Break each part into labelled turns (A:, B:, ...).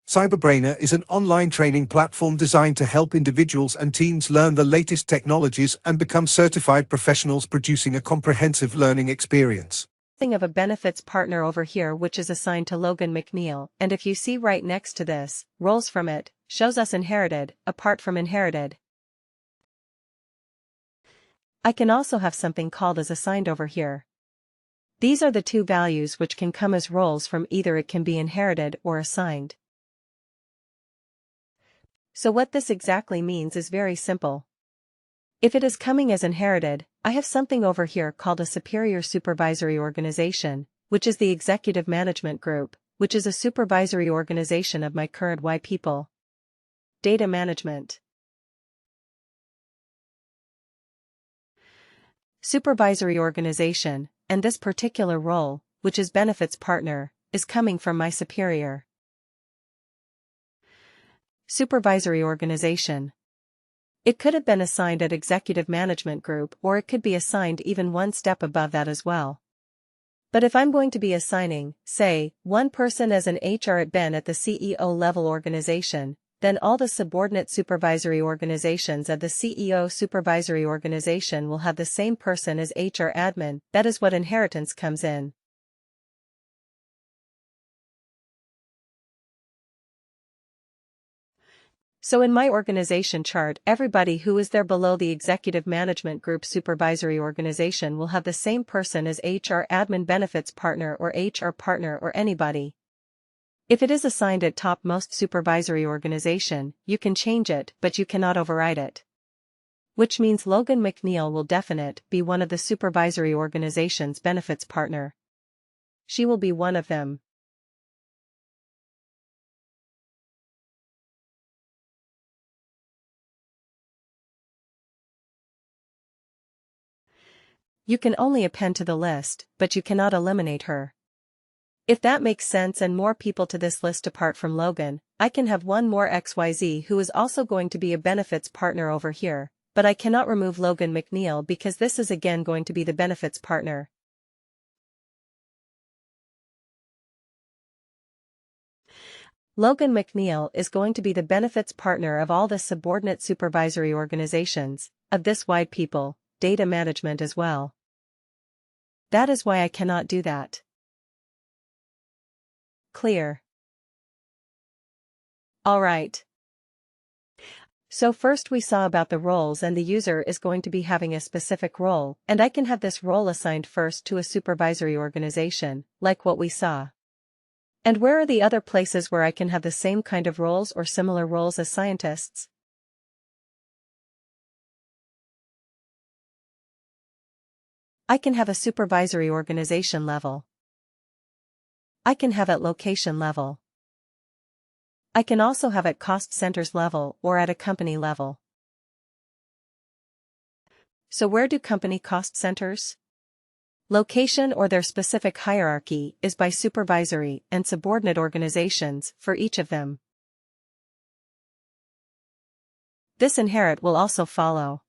A: Cyberbrainer is an online training platform designed to help individuals and teams learn the latest technologies and become certified professionals, producing a comprehensive learning experience.
B: Thing of a benefits partner over here, which is assigned to Logan McNeil, and if you see right next to this, roles from it, shows us inherited, apart from inherited. I can also have something called as assigned over here. These are the two values which can come as roles from either it can be inherited or assigned. So what this exactly means is very simple. If it is coming as inherited, I have something over here called a superior supervisory organization, which is the executive management group, which is a supervisory organization of my current Y people. Data management. Supervisory organization, and this particular role, which is benefits partner, is coming from my superior. Supervisory organization. It could have been assigned at executive management group, or it could be assigned even one step above that as well. But if I'm going to be assigning, say, one person as an HR at Ben at the CEO level organization, then all the subordinate supervisory organizations at the CEO supervisory organization will have the same person as HR admin. That is what inheritance comes in. So in my organization chart, everybody who is there below the executive management group supervisory organization will have the same person as HR admin, benefits partner, or HR partner, or anybody. If it is assigned at topmost supervisory organization, you can change it, but you cannot override it. Which means Logan McNeil will definite be one of the supervisory organization's benefits partner. She will be one of them. You can only append to the list, but you cannot eliminate her. If that makes sense, and more people to this list apart from Logan, I can have one more XYZ who is also going to be a benefits partner over here, but I cannot remove Logan McNeil because this is again going to be the benefits partner. Logan McNeil is going to be the benefits partner of all the subordinate supervisory organizations, of this wide people, data management as well. That is why I cannot do that. Clear? Alright. So first we saw about the roles, and the user is going to be having a specific role, and I can have this role assigned first to a supervisory organization, like what we saw. And where are the other places where I can have the same kind of roles or similar roles as scientists? I can have a supervisory organization level. I can have at location level. I can also have at cost centers level or at a company level. So where do company cost centers? Location or their specific hierarchy is by supervisory and subordinate organizations for each of them. This inherit will also follow.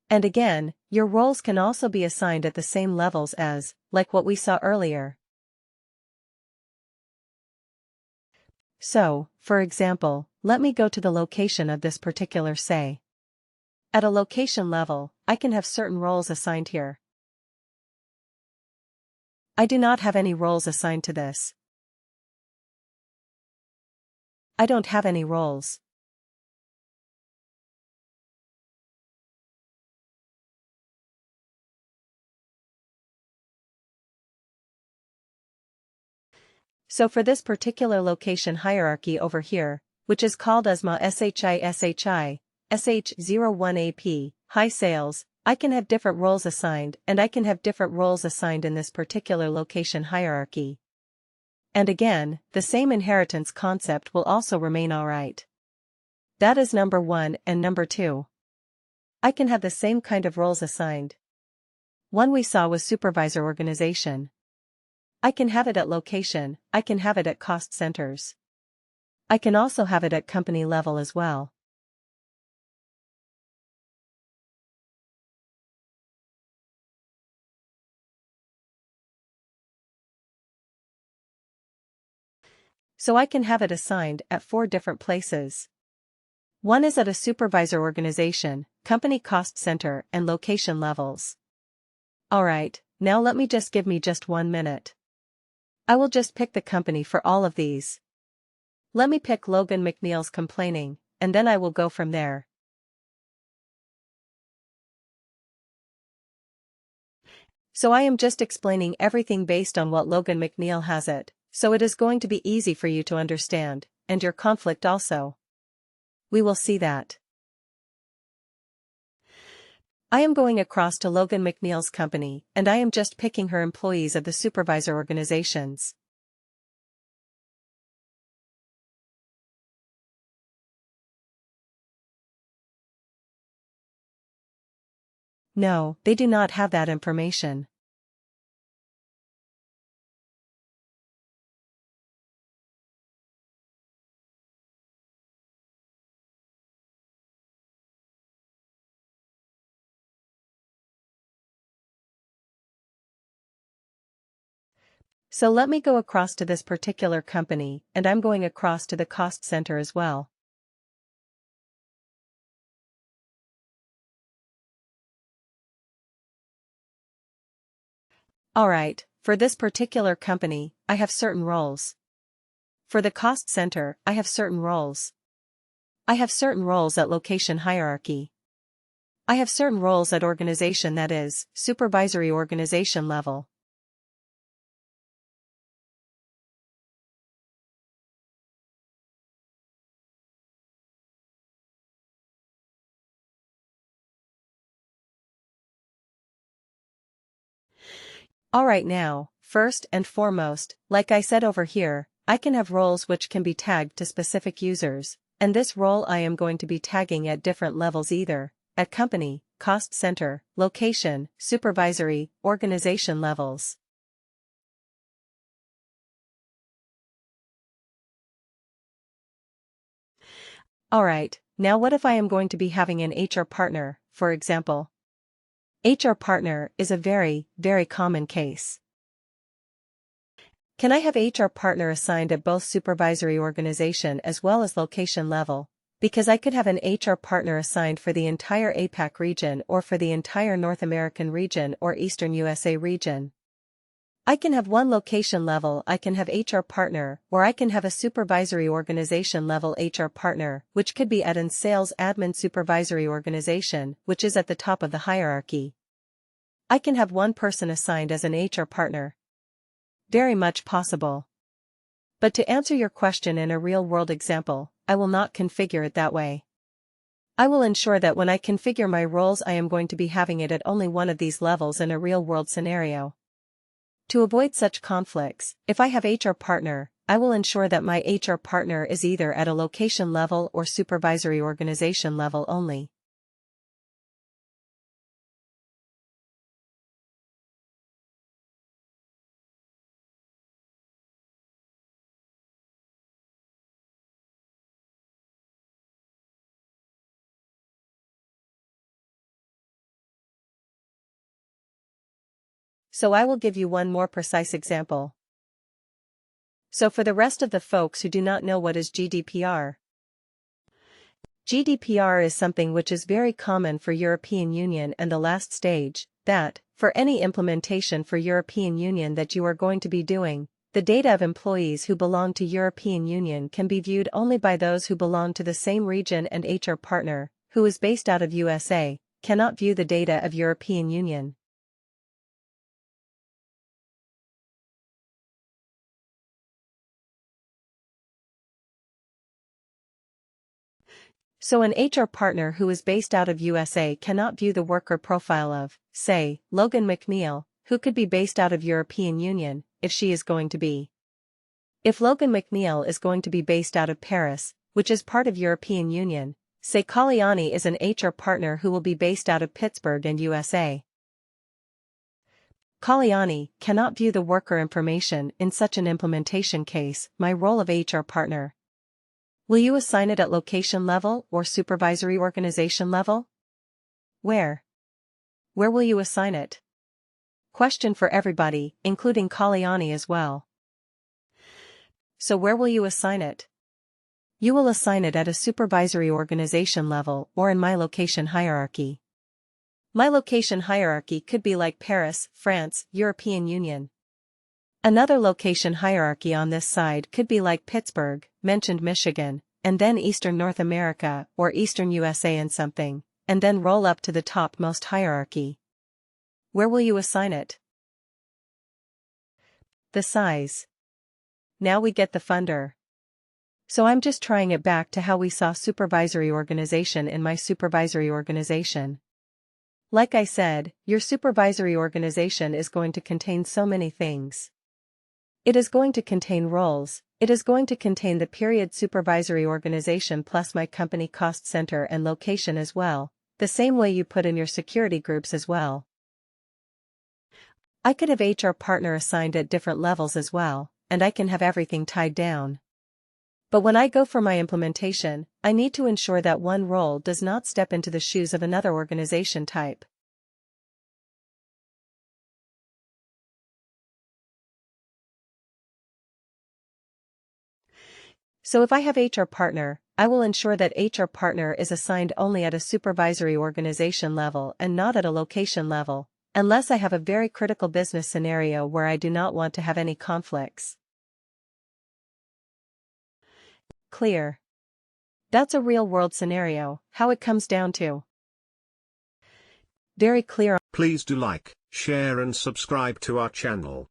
B: And again, your roles can also be assigned at the same levels as, like what we saw earlier. So, for example, let me go to the location of this particular say. At a location level, I can have certain roles assigned here. I do not have any roles assigned to this. I don't have any roles. So for this particular location hierarchy over here, which is called as MA SHI SH01AP, high sales, I can have different roles assigned, and I can have different roles assigned in this particular location hierarchy. And again, the same inheritance concept will also remain alright. That is number 1 and number 2. I can have the same kind of roles assigned. One we saw was supervisor organization. I can have it at location, I can have it at cost centers. I can also have it at company level as well. So I can have it assigned at 4 different places. One is at a supervisor organization, company cost center, and location levels. Alright, now let me just give me just 1 minute. I will just pick the company for all of these. Let me pick Logan McNeil's complaining, and then I will go from there. So I am just explaining everything based on what Logan McNeil has it, so it is going to be easy for you to understand, and your conflict also. We will see that. I am going across to Logan McNeil's company, and I am just picking her employees of the supervisor organizations. No, they do not have that information. So let me go across to this particular company, and I'm going across to the cost center as well. Alright, for this particular company, I have certain roles. For the cost center, I have certain roles. I have certain roles at location hierarchy. I have certain roles at organization, that is, supervisory organization level. Alright, now, first and foremost, like I said over here, I can have roles which can be tagged to specific users, and this role I am going to be tagging at different levels, either at company, cost center, location, supervisory, organization levels. Alright, now what if I am going to be having an HR partner, for example? HR partner is a very, very common case. Can I have HR partner assigned at both supervisory organization as well as location level? Because I could have an HR partner assigned for the entire APAC region or for the entire North American region or Eastern USA region. I can have one location level, I can have HR partner, or I can have a supervisory organization level HR partner, which could be at an sales admin supervisory organization, which is at the top of the hierarchy. I can have one person assigned as an HR partner. Very much possible. But to answer your question in a real-world example, I will not configure it that way. I will ensure that when I configure my roles, I am going to be having it at only one of these levels in a real-world scenario. To avoid such conflicts, if I have HR partner, I will ensure that my HR partner is either at a location level or supervisory organization level only. So I will give you one more precise example. So for the rest of the folks who do not know what is GDPR. GDPR is something which is very common for European Union, and the last stage, that, for any implementation for European Union that you are going to be doing, the data of employees who belong to European Union can be viewed only by those who belong to the same region, and HR partner, who is based out of USA, cannot view the data of European Union. So an HR partner who is based out of USA cannot view the worker profile of, say, Logan McNeil, who could be based out of European Union, if she is going to be. If Logan McNeil is going to be based out of Paris, which is part of European Union, say Kalyani is an HR partner who will be based out of Pittsburgh and USA. Kalyani cannot view the worker information in such an implementation case, my role of HR partner. Will you assign it at location level or supervisory organization level? Where? Where will you assign it? Question for everybody, including Kalyani as well. So where will you assign it? You will assign it at a supervisory organization level or in my location hierarchy. My location hierarchy could be like Paris, France, European Union. Another location hierarchy on this side could be like Pittsburgh, mentioned Michigan, and then Eastern North America or Eastern USA and something, and then roll up to the topmost hierarchy. Where will you assign it? The size. Now we get the funder. So I'm just trying it back to how we saw supervisory organization in my supervisory organization. Like I said, your supervisory organization is going to contain so many things. It is going to contain roles, it is going to contain the period supervisory organization plus my company cost center and location as well, the same way you put in your security groups as well. I could have HR partner assigned at different levels as well, and I can have everything tied down. But when I go for my implementation, I need to ensure that one role does not step into the shoes of another organization type. So if I have HR partner, I will ensure that HR partner is assigned only at a supervisory organization level and not at a location level, unless I have a very critical business scenario where I do not want to have any conflicts. Clear. That's a real-world scenario, how it comes down to. Very clear.
C: Please do like, share and subscribe to our channel.